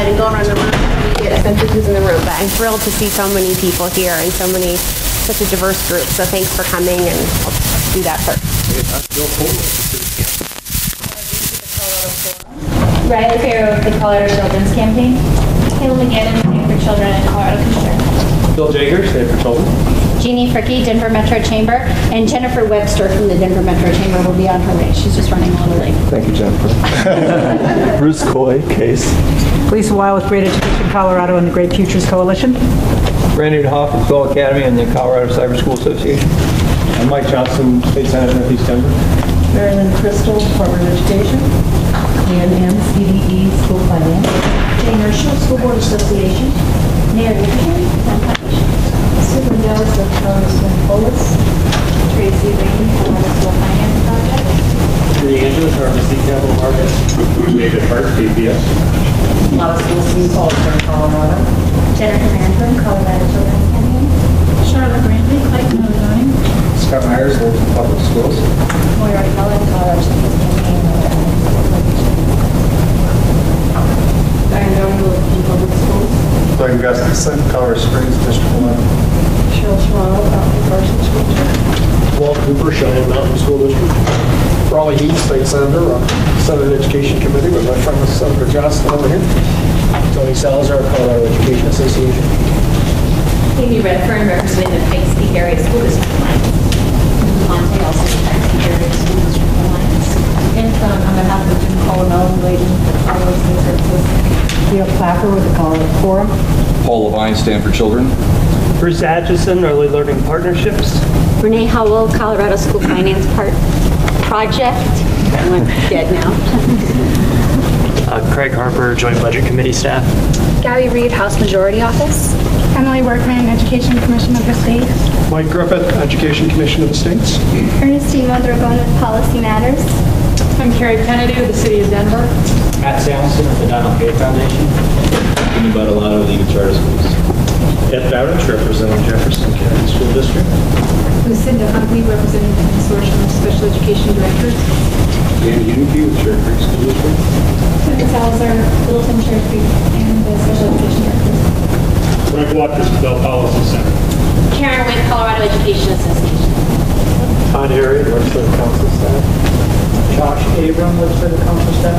and go around the room and get a sense of who's in the room. But I'm thrilled to see so many people here and such a diverse group. So thanks for coming, and I'll do that first. Riley Farrow of the Colorado Children's Campaign. Kayla McGannon, Save for Children and Colorado Concern. Bill Jagers, Save for Children. Jeannie Fricke, Denver Metro Chamber, and Jennifer Webster from the Denver Metro Chamber will be on her way. She's just running a little late. Thank you, Jennifer. Bruce Coy, Case. Lisa Weil with Great Education Colorado and the Great Futures Coalition. Randy Hoff with Bell Academy and the Colorado Cyber School Association. I'm Mike Johnston, State Senator, Northeast Denver. Marilyn Crystal, Department of Education. Ann M., CDE, School Finance. Jane Urschel, School Board Association. Mary Whitman, Foundation. Susan Dallas of Congressman Polis. Tracy Rainey, Colorado School Finance Project. Judy Angela, Pharmacy Capital Markets. David Hart, DPS. Model School Student Culture, Colorado. Jennifer Manfred, Colorado Children's Campaign. Charlotte Brantley, Clayton, Illinois. Scott Myers, Local Public Schools. Moira Cullen, Colorado Children's Campaign. Diane Downhill in Public Schools. Doug Gustafson, Colorado Springs, District 11. Cheryl Schwano, Mountain Carson School District. Walt Cooper, Cheyenne Mountain School District. Raleigh Heath, State Senator, Senate Education Committee with my friend Senator Johnston over here. Tony Salazar, Colorado Education Association. Amy Redfern, representing the Pikes Peak Area School District Alliance. Monte, also the Pikes Peak Area School District Alliance. And on behalf of Jim Colonel, Lady Colorado State Services. Leo Clapper with the Colorado Forum. Paul Levine, Stanford Children. Bruce Atchison, Early Learning Partnerships. Renee Howell, Colorado School Finance Project. I'm dead now. Craig Harper, Joint Budget Committee staff. Gabby Reed, House Majority Office. Emily Workman, Education Commission of the State. Mike Griffith, Education Commission of the States. Ernestine Mondragon with Policy Matters. I'm Carrie Kennedy with the City of Denver. Matt Samuelson of the Donald K. Foundation. Jimmy Badalato, League of Charter Schools. Ed Bowditch, representing Jefferson County School District. Lucinda Huntley, representing the Consortium of Special Education Directors. Dan Unity with Cherry Creek School District. Susan Salazar, Littleton, Cherry Creek, and the Special Education Directors. Greg Waters, Bell Policy Center. Karen Witt, Colorado Education Association. Todd Harry, works for the council staff. Josh Abram, works for the council staff.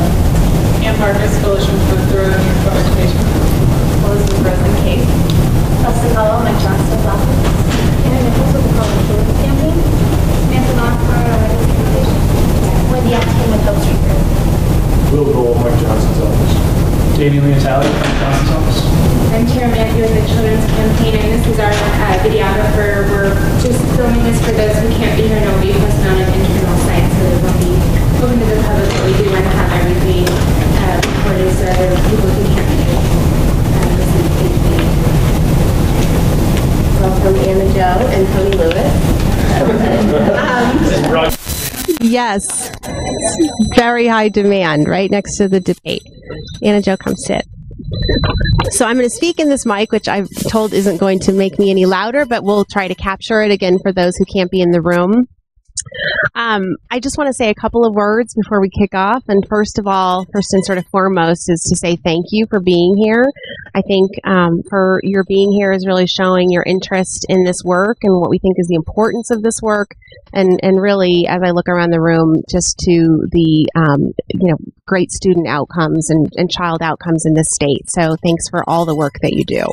Ann Marcus, Coalition for Thorough and Uniform Education. Elizabeth Rosen Case. Elsa Gallo, Mike Johnston's office. Anna Nichols with the Colorado Children's Campaign. Samantha Knox, Colorado Legacy Foundation. Wendy Atkin with Hope Street Group. Will Gold, Mike Johnson's office. Davey Leontali from Johnston's office. I'm Tara Matthew with the Children's Campaign, and this is our videographer. We're just filming this for those who can't be here. Nobody posted on an internal site, so it won't be open to the public, but we do want to have everything recorded so that people who can't be here listen to the Welcome Anna Jo and Tony Lewis. Yes, very high demand right next to the debate. Anna Jo, come sit. So I'm going to speak in this mic, which I've told isn't going to make me any louder, but we'll try to capture it again for those who can't be in the room. I just want to say a couple of words before we kick off. And first and sort of foremost is to say thank you for being here. I think for your being here is really showing your interest in this work and what we think is the importance of this work. And really, as I look around the room, just to the great student outcomes and child outcomes in this state. So thanks for all the work that you do.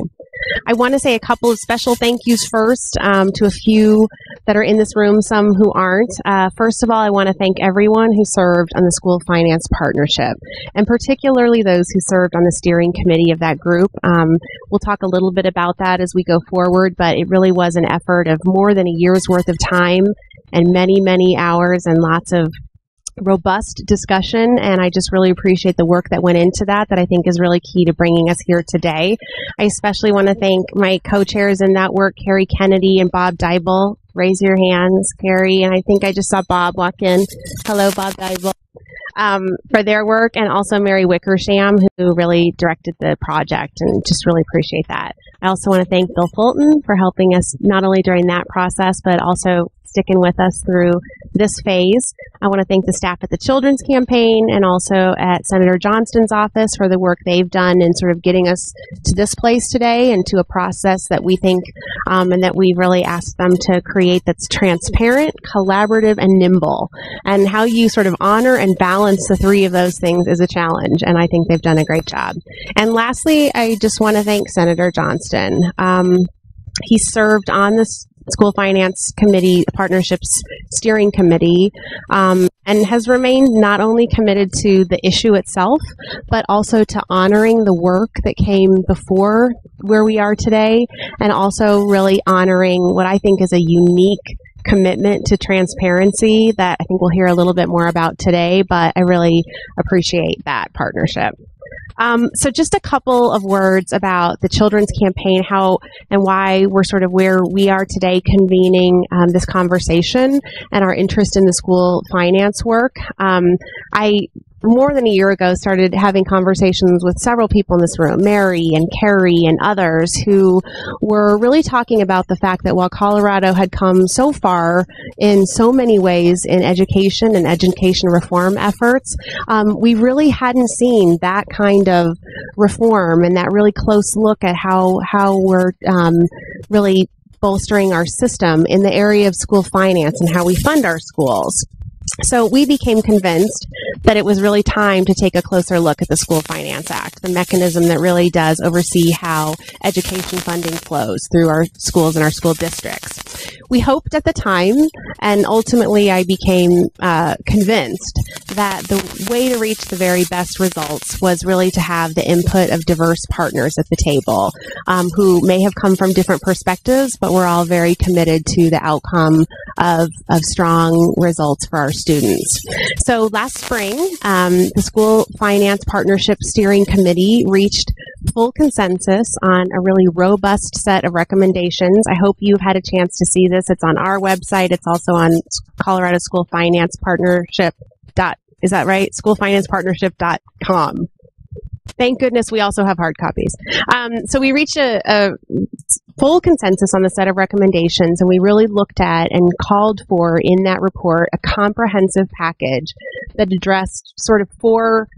I want to say a couple of special thank yous first to a few that are in this room, some who aren't. First of all, I want to thank everyone who served on the School Finance Partnership, and particularly those who served on the steering committee of that group. We'll talk a little bit about that as we go forward, but it really was an effort of more than a year's worth of time and many, many hours and lots of robust discussion, and I just really appreciate the work that went into that I think is really key to bringing us here today. I especially want to thank my co-chairs in that work, Carrie Kennedy and Bob Dybel. Raise your hands, Carrie, and I think I just saw Bob walk in. Hello, Bob Dybel. For their work, and also Mary Wickersham, who really directed the project, and just really appreciate that. I also want to thank Bill Fulton for helping us not only during that process, but also sticking with us through this phase. I want to thank the staff at the Children's Campaign and also at Senator Johnston's office for the work they've done in sort of getting us to this place today and to a process that we think and that we've really asked them to create that's transparent, collaborative, and nimble. And how you sort of honor and balance the three of those things is a challenge, and I think they've done a great job. And lastly, I just want to thank Senator Johnston. He served on the School Finance Committee Partnerships Steering Committee and has remained not only committed to the issue itself, but also to honoring the work that came before where we are today, and also really honoring what I think is a unique commitment to transparency that I think we'll hear a little bit more about today, but I really appreciate that partnership. So just a couple of words about the Children's Campaign, how and why we're sort of where we are today convening this conversation and our interest in the school finance work. I more than a year ago started having conversations with several people in this room, Mary and Carrie and others, who were really talking about the fact that while Colorado had come so far in so many ways in education and education reform efforts, we really hadn't seen that kind of reform and that really close look at how we're really bolstering our system in the area of school finance and how we fund our schools. So we became convinced that it was really time to take a closer look at the School Finance Act, the mechanism that really does oversee how education funding flows through our schools and our school districts. We hoped at the time, and ultimately I became convinced, that the way to reach the very best results was really to have the input of diverse partners at the table who may have come from different perspectives, but we're all very committed to the outcome of strong results for our students. So last spring, the School Finance Partnership Steering Committee reached full consensus on a really robust set of recommendations. I hope you've had a chance to see this. It's on our website. It's also on Colorado School Finance Partnership. Is that right? Schoolfinancepartnership.com. Thank goodness we also have hard copies. So we reached a full consensus on the set of recommendations, and we really looked at and called for in that report a comprehensive package that addressed sort of four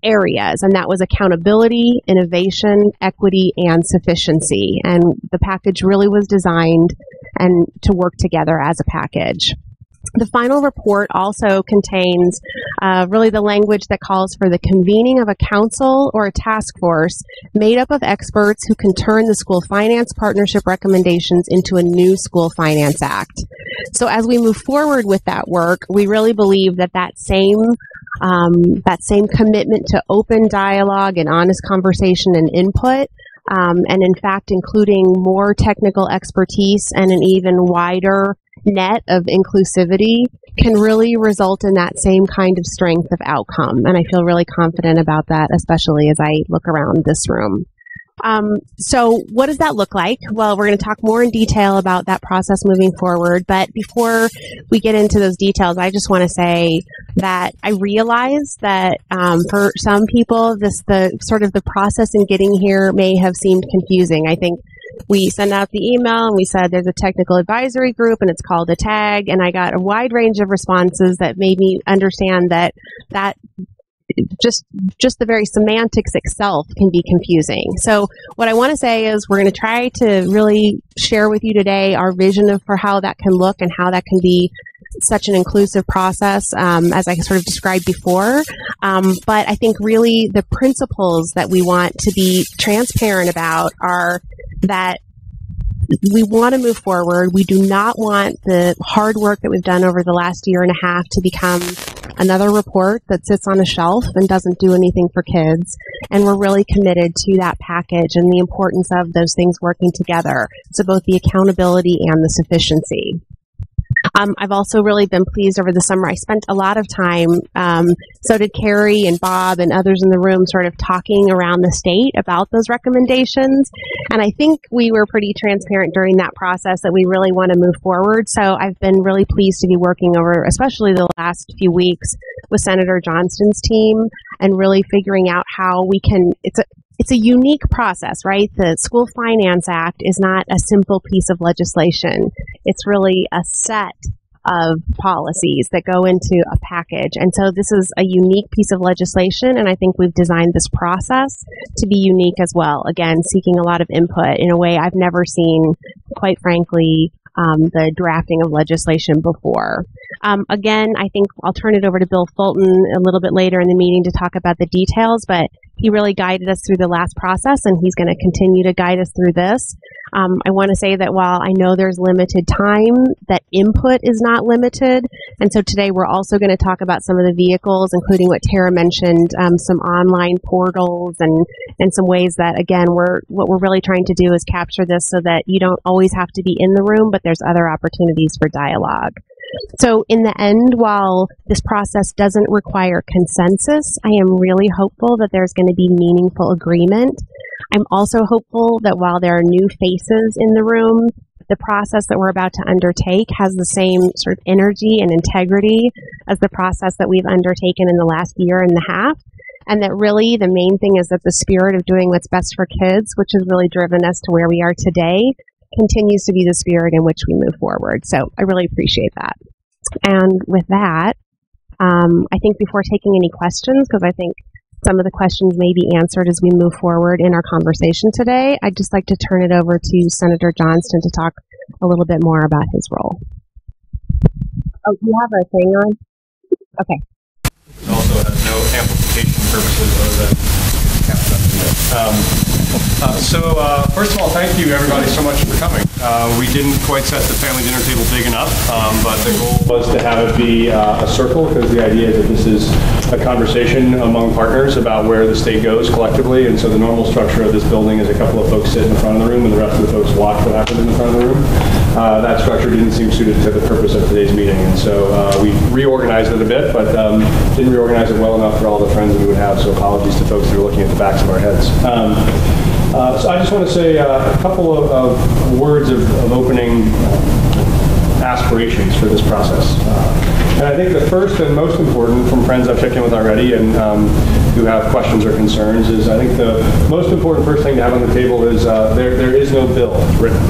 areas, and that was accountability, innovation, equity, and sufficiency. And the package really was designed and to work together as a package. The final report also contains really the language that calls for the convening of a council or a task force made up of experts who can turn the School Finance Partnership recommendations into a new School Finance Act. So as we move forward with that work, we really believe that that same commitment to open dialogue and honest conversation and input, and in fact including more technical expertise and an even wider net of inclusivity, can really result in that same kind of strength of outcome. And I feel really confident about that, especially as I look around this room. So what does that look like? Well, we're going to talk more in detail about that process moving forward. But before we get into those details, I just want to say that I realize that for some people, the process in getting here may have seemed confusing. I think we sent out the email and we said there's a technical advisory group and it's called a TAG, and I got a wide range of responses that made me understand that just the very semantics itself can be confusing. So what I want to say is we're going to try to really share with you today our vision for how that can look and how that can be such an inclusive process, as I sort of described before. But I think really the principles that we want to be transparent about are that we want to move forward. We do not want the hard work that we've done over the last year and a half to become another report that sits on a shelf and doesn't do anything for kids. And we're really committed to that package and the importance of those things working together. So both the accountability and the sufficiency. I've also really been pleased over the summer. I spent a lot of time, so did Carrie and Bob and others in the room, sort of talking around the state about those recommendations. And I think we were pretty transparent during that process that we really want to move forward. So I've been really pleased to be working over, especially the last few weeks, with Senator Johnston's team and really figuring out how we can, it's a unique process, right? The School Finance Act is not a simple piece of legislation. It's really a set of policies that go into a package. And so this is a unique piece of legislation, and I think we've designed this process to be unique as well. Again, seeking a lot of input in a way I've never seen, quite frankly, the drafting of legislation before. Again, I think I'll turn it over to Bill Fulton a little bit later in the meeting to talk about the details, but he really guided us through the last process, and he's going to continue to guide us through this. I want to say that while I know there's limited time, that input is not limited. And so today we're also going to talk about some of the vehicles, including what Tara mentioned, some online portals and some ways that, again, what we're really trying to do is capture this so that you don't always have to be in the room, but there's other opportunities for dialogue. So in the end, while this process doesn't require consensus, I am really hopeful that there's going to be meaningful agreement. I'm also hopeful that while there are new faces in the room, the process that we're about to undertake has the same sort of energy and integrity as the process that we've undertaken in the last year and a half. And that really the main thing is that the spirit of doing what's best for kids, which has really driven us to where we are today, continues to be the spirit in which we move forward. So I really appreciate that. And with that, I think before taking any questions, because I think some of the questions may be answered as we move forward in our conversation today, I'd just like to turn it over to Senator Johnston to talk a little bit more about his role. Oh, you have a thing on? Okay. It also has no amplification purposes other than first of all, thank you everybody so much for coming. We didn't quite set the family dinner table big enough, but the goal was to have it be a circle, because the idea is that this is a conversation among partners about where the state goes collectively, and so the normal structure of this building is a couple of folks sit in the front of the room and the rest of the folks watch what happens in the front of the room. That structure didn't seem suited to the purpose of today's meeting, and so we reorganized it a bit, but didn't reorganize it well enough for all the friends that we would have, so apologies to folks that are looking at the backs of our heads. So I just want to say a couple of words of opening aspirations for this process. And I think the first and most important, from friends I've checked in with already and who have questions or concerns, is I think the most important first thing to have on the table is there is no bill written.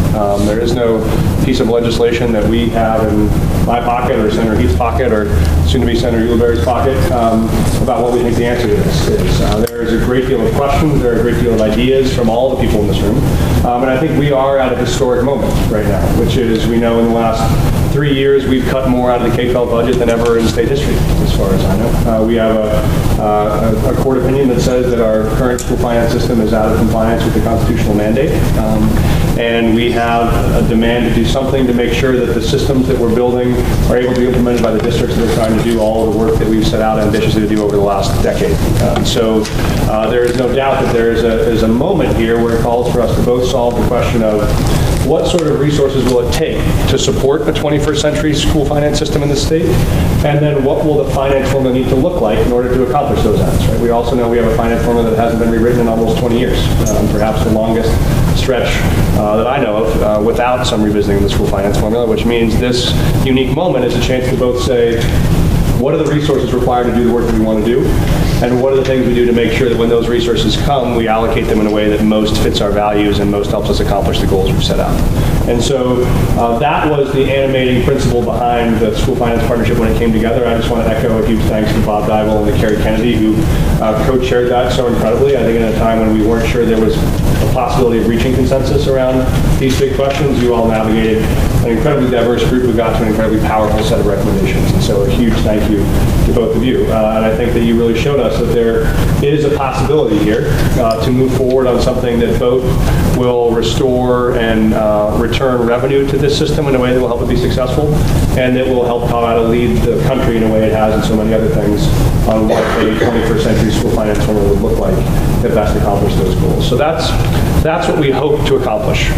There is no piece of legislation that we have in my pocket or Senator Heath's pocket or soon-to-be Senator Ulibarri's pocket about what we think the answer to this is. There is a great deal of questions, there are a great deal of ideas from all the people in this room, and I think we are at a historic moment right now, which is, we know in the last 3 years we've cut more out of the K-12 budget than ever in state history, as far as I know. We have a court opinion that says that our current school finance system is out of compliance with the constitutional mandate, and we have a demand to do something to make sure that the systems that we're building are able to be implemented by the districts that are trying to do all of the work that we've set out ambitiously to do over the last decade. So there is no doubt that there is a moment here where it calls for us to both solve the question of what sort of resources will it take to support a 21st century school finance system in the state, and then what will the finance formula need to look like in order to accomplish those ends, right? We also know we have a finance formula that hasn't been rewritten in almost 20 years, perhaps the longest stretch that I know of without some revisiting of the school finance formula, which means this unique moment is a chance to both say, what are the resources required to do the work that we want to do? And what are the things we do to make sure that when those resources come, we allocate them in a way that most fits our values and most helps us accomplish the goals we've set out? And so that was the animating principle behind the School Finance Partnership when it came together. I just want to echo a huge thanks to Bob Dybel and to Carrie Kennedy, who co-chaired that so incredibly. I think in a time when we weren't sure there was a possibility of reaching consensus around these big questions, you all navigated an incredibly diverse group who got to an incredibly powerful set of recommendations. And so a huge thank you to both of you. And I think that you really showed us that there is a possibility here to move forward on something that both will restore and return revenue to this system in a way that will help it be successful, and that will help Colorado lead the country in a way it has in so many other things on what a 21st century school finance formula would look like that best accomplish those goals. So that's what we hope to accomplish.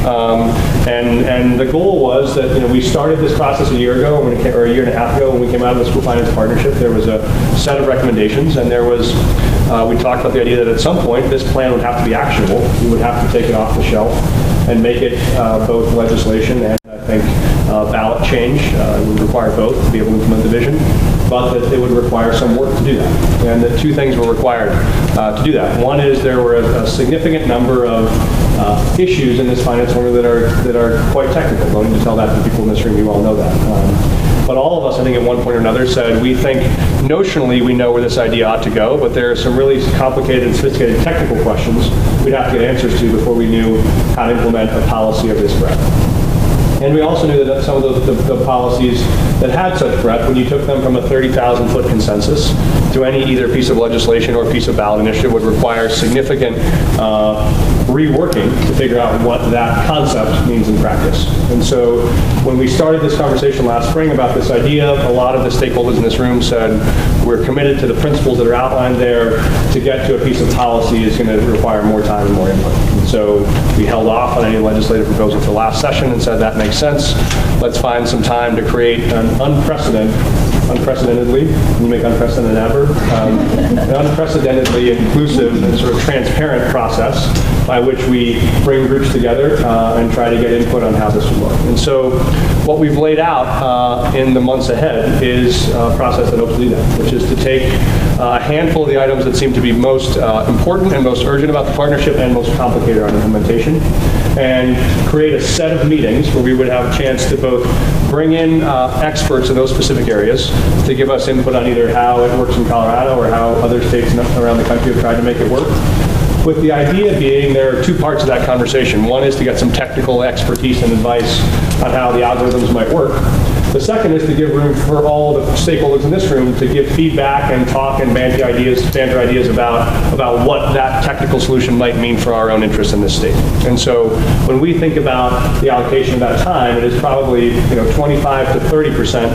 And the goal was that we started this process a year ago, or a year and a half ago, when we came out of the School Finance Partnership. There was a set of recommendations, and there was we talked about the idea that at some point this plan would have to be actionable. We would have to take it off the shelf and make it both legislation and, I think, ballot change. It would require both to be able to implement the vision. but that it would require some work to do that. And that two things were required to do that. One is there were a significant number of issues in this finance formula that are quite technical. Don't need to tell that to the people in this room. You all know that. But all of us, I think, at one point or another said we think notionally we know where this idea ought to go, but there are some really complicated and sophisticated technical questions we'd have to get answers to before we knew how to implement a policy of this breadth. And we also knew that some of the policies that had such breadth, when you took them from a 30,000-foot consensus to any either piece of legislation or piece of ballot initiative, would require significant reworking to figure out what that concept means in practice. And so when we started this conversation last spring about this idea, a lot of the stakeholders in this room said, we're committed to the principles that are outlined there. To get to a piece of policy is going to require more time and more input. And so we held off on any legislative proposal for last session and said that makes sense. Let's find some time to create an unprecedentedly, can you make unprecedented an adverb? An unprecedentedly inclusive and sort of transparent process by which we bring groups together and try to get input on how this would work. And so what we've laid out in the months ahead is a process that hopes to do that, which is to take a handful of the items that seem to be most important and most urgent about the partnership and most complicated on implementation, and create a set of meetings where we would have a chance to both bring in experts in those specific areas to give us input on either how it works in Colorado or how other states around the country have tried to make it work. With the idea being there are two parts of that conversation. One is to get some technical expertise and advice on how the algorithms might work. The second is to give room for all the stakeholders in this room to give feedback and talk and banter ideas about what that technical solution might mean for our own interests in this state. And so when we think about the allocation of that time, it is probably 25 to 30%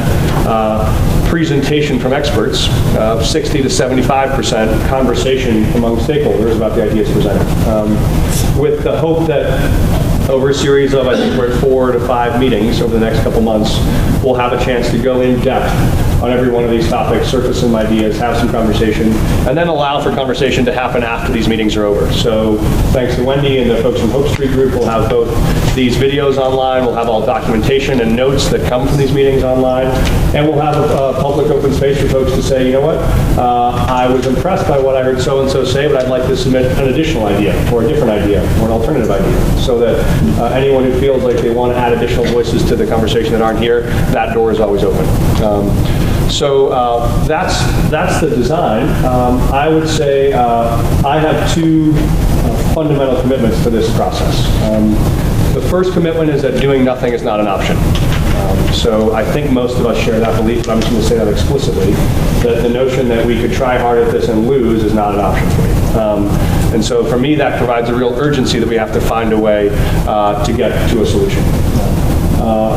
presentation from experts, 60 to 75% conversation among stakeholders about the ideas presented, with the hope that over a series of, I think we're at 4 to 5 meetings over the next couple months, we'll have a chance to go in depth on every one of these topics, surface some ideas, have some conversation, and then allow for conversation to happen after these meetings are over. So thanks to Wendy and the folks from Hope Street Group, we'll have both these videos online, we'll have all documentation and notes that come from these meetings online, and we'll have a public open space for folks to say, you know what, I was impressed by what I heard so-and-so say, but I'd like to submit an additional idea, or a different idea, or an alternative idea, so that anyone who feels like they want to add additional voices to the conversation that aren't here, that door is always open. So that's the design. I would say I have two fundamental commitments to this process. The first commitment is that doing nothing is not an option. So I think most of us share that belief, but I'm just going to say that explicitly, that the notion that we could try hard at this and lose is not an option for me. And so for me, that provides a real urgency that we have to find a way to get to a solution.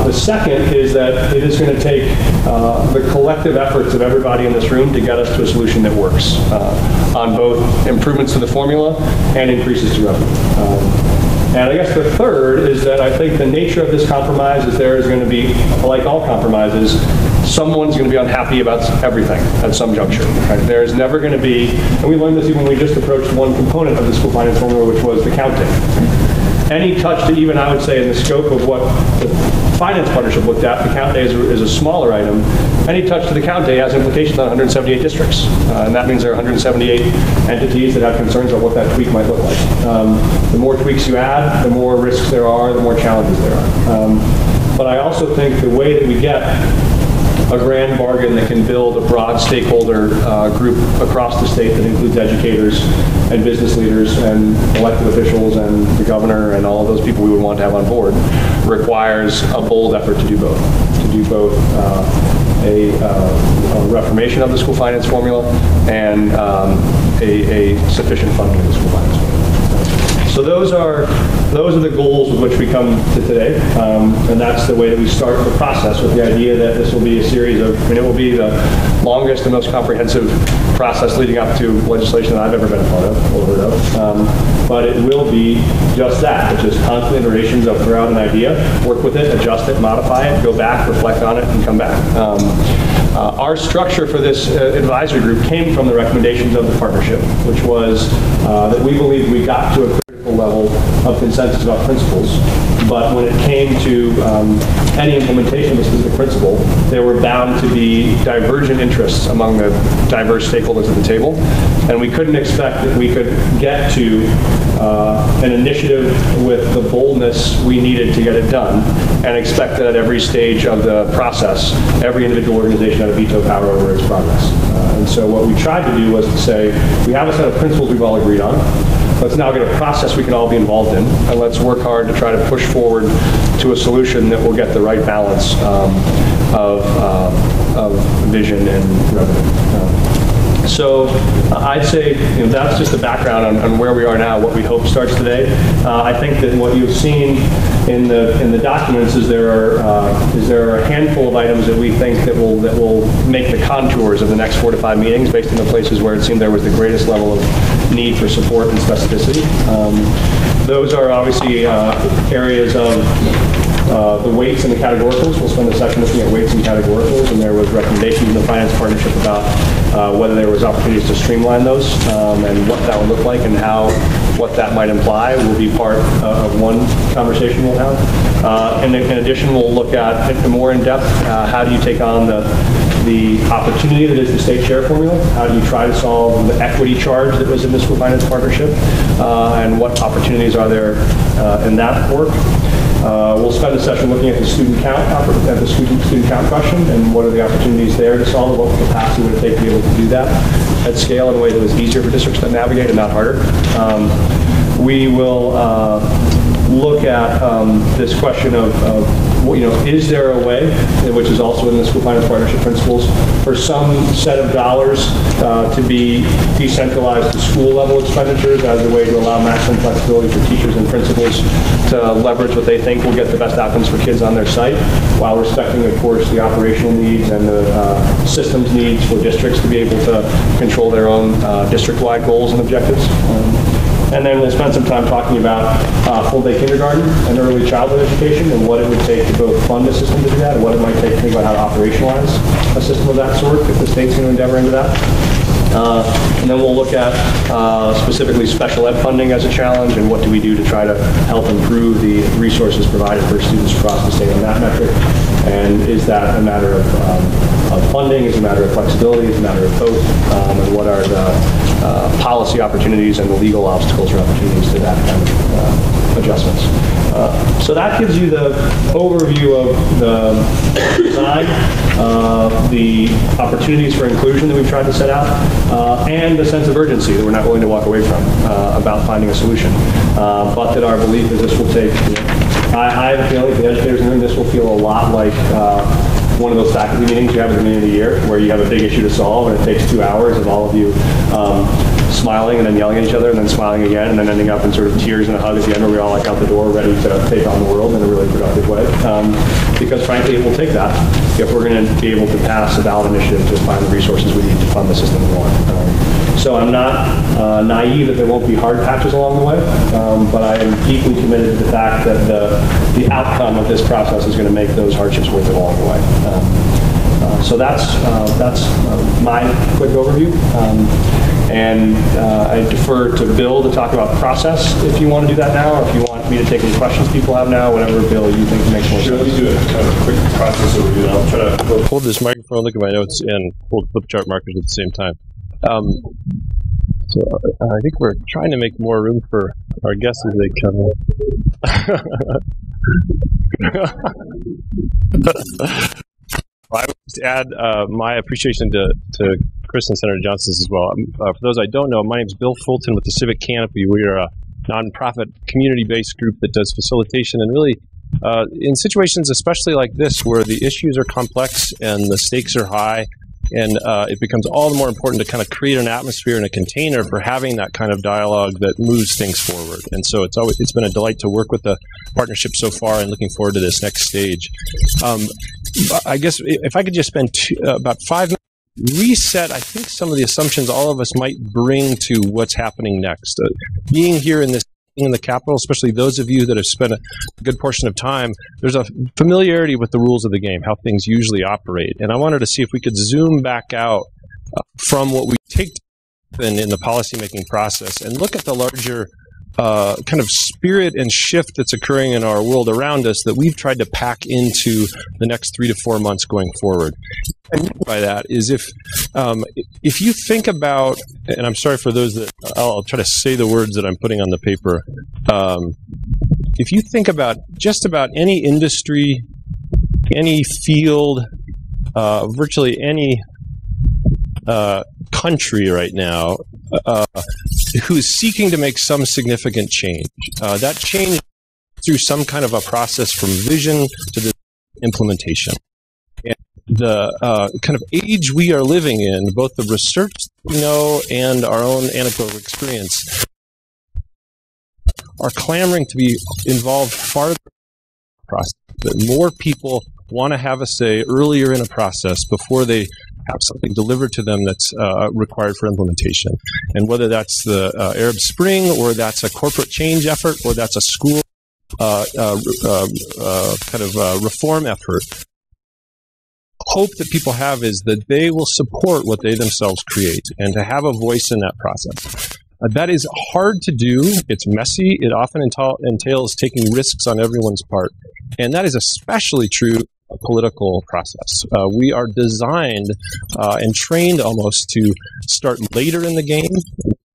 The second is that it is going to take the collective efforts of everybody in this room to get us to a solution that works on both improvements to the formula and increases to revenue. And I guess the third is that I think the nature of this compromise is there is going to be, like all compromises, someone's going to be unhappy about everything at some juncture. Right? There is never going to be, and we learned this even when we just approached one component of the school finance formula, which was the counting. Any touch to even, I would say, in the scope of what the finance partnership looked at, the count day is a smaller item. Any touch to the count day has implications on 178 districts. And that means there are 178 entities that have concerns about what that tweak might look like. The more tweaks you add, the more risks there are, the more challenges there are. But I also think the way that we get a grand bargain that can build a broad stakeholder group across the state that includes educators and business leaders and elected officials and the governor and all of those people we would want to have on board requires a bold effort to do both. To do both a reformation of the school finance formula and a sufficient funding of the school finance formula. So those are the goals with which we come to today, and that's the way that we start the process, with the idea that this will be a series of, it will be the longest and most comprehensive process leading up to legislation that I've ever been a part of or heard of. But it will be just that, which is constant iterations of throw out an idea, work with it, adjust it, modify it, go back, reflect on it, and come back. Our structure for this advisory group came from the recommendations of the partnership, which was that we believed we got to a critical level of consensus about principles but when it came to any implementation of a specific principle, there were bound to be divergent interests among the diverse stakeholders at the table, and we couldn't expect that we could get to an initiative with the boldness we needed to get it done, and expect that at every stage of the process, every individual organization had a veto power over its progress. And so what we tried to do was to say, we have a set of principles we've all agreed on. Let's now get a process we can all be involved in, and let's work hard to try to push forward to a solution that will get the right balance of vision and revenue. So I'd say that's just the background on where we are now, what we hope starts today. I think that what you've seen in the documents is there are a handful of items that we think that will make the contours of the next 4 to 5 meetings based on the places where it seemed there was the greatest level of need for support and specificity. Those are obviously areas of the weights and the categoricals. We'll spend a session looking at weights and categoricals, and there was recommendations in the finance partnership about whether there was opportunities to streamline those and what that would look like and what that might imply will be part of one conversation we'll have. And in addition, we'll look at more in depth how do you take on the opportunity that is the state share formula? How do you try to solve the equity charge that was in the school finance partnership? And what opportunities are there in that work? We'll spend a session looking at the student count, student count question, and what are the opportunities there to solve it, what capacity would it take to be able to do that at scale in a way that was easier for districts to navigate and not harder. We will look at this question of is there a way, which is also in the school finance partnership principles, for some set of dollars to be decentralized to school level expenditures as a way to allow maximum flexibility for teachers and principals to leverage what they think will get the best outcomes for kids on their site, while respecting, of course, the operational needs and the systems needs for districts to be able to control their own district-wide goals and objectives. And then we'll spend some time talking about full-day kindergarten and early childhood education and what it would take to both fund a system to do that and what it might take to think about how to operationalize a system of that sort if the state's going to endeavor into that. And then we'll look at specifically special ed funding as a challenge and what do we do to try to help improve the resources provided for students across the state on that metric. And is that a matter of funding, is it a matter of flexibility, is it a matter of both, and what are the policy opportunities and the legal obstacles or opportunities to that kind of adjustments. So that gives you the overview of the design, the opportunities for inclusion that we've tried to set out, and the sense of urgency that we're not willing to walk away from about finding a solution. But that our belief is this will take, I have a feeling the educators in the room, this will feel a lot like one of those faculty meetings you have at the beginning of the year where you have a big issue to solve and it takes 2 hours of all of you smiling and then yelling at each other and then smiling again and then ending up in sort of tears and a hug at the end where we all like out the door ready to take on the world in a really productive way. Because frankly, it will take that if we're going to be able to pass a ballot initiative to find the resources we need to fund the system we want. So I'm not naive that there won't be hard patches along the way, but I am deeply committed to the fact that the outcome of this process is going to make those hardships worth it along the way. So that's my quick overview. And I defer to Bill to talk about process if you want to do that now, or if you want me to take any questions people have now, whatever, Bill, you think makes more sense. Let me do a kind of quick process overview. I'll try to hold this microphone, look at my notes, and hold flip chart markers at the same time. So I think we're trying to make more room for our guests as they come in. I would just add my appreciation to Chris and Senator Johnston's as well. For those I don't know, my name is Bill Fulton with the Civic Canopy. We are a nonprofit community-based group that does facilitation and really in situations especially like this where the issues are complex and the stakes are high, and it becomes all the more important to kind of create an atmosphere and a container for having that kind of dialogue that moves things forward. And so it's been a delight to work with the partnership so far and looking forward to this next stage. I guess if I could just spend about 5 minutes, reset, I think, some of the assumptions all of us might bring to what's happening next. Being here in the Capitol, especially those of you that have spent a good portion of time, there's a familiarity with the rules of the game, how things usually operate. And I wanted to see if we could zoom back out from what we take in the policymaking process and look at the larger kind of spirit and shift that's occurring in our world around us that we've tried to pack into the next 3 to 4 months going forward. What I mean by that is if you think about, and I'm sorry for those that, I'll try to say the words that I'm putting on the paper. If you think about just about any industry, any field, virtually any country right now who is seeking to make some significant change, that change through some kind of a process from vision to the implementation. And the kind of age we are living in, both the research we know and our own anecdotal experience, are clamoring to be involved farther in the process. That more people want to have a say earlier in a process before they have something delivered to them that's required for implementation. And whether that's the Arab Spring, or that's a corporate change effort, or that's a school reform effort, hope that people have is that they will support what they themselves create and to have a voice in that process. That is hard to do. It's messy. It often entails taking risks on everyone's part. And that is especially true in a political process. We are designed and trained almost to start later in the game,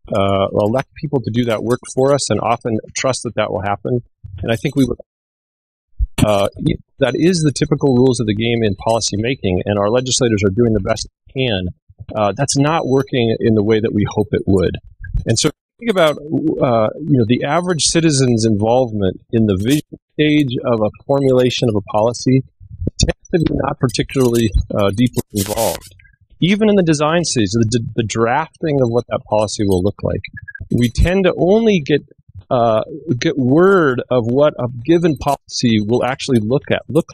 elect people to do that work for us, and often trust that that will happen. And I think we would. That is the typical rules of the game in policy making, and our legislators are doing the best they can. That's not working in the way that we hope it would. And so think about the average citizen's involvement in the vision stage of a formulation of a policy tends to be not particularly deeply involved. Even in the design stage, the drafting of what that policy will look like, we tend to only get word of what a given policy will actually look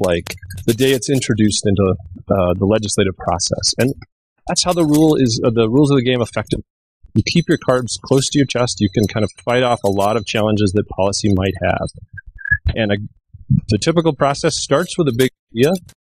like the day it's introduced into the legislative process. And that's how the rules of the game effectively. You keep your cards close to your chest. You can kind of fight off a lot of challenges that policy might have. And the typical process starts with a big idea.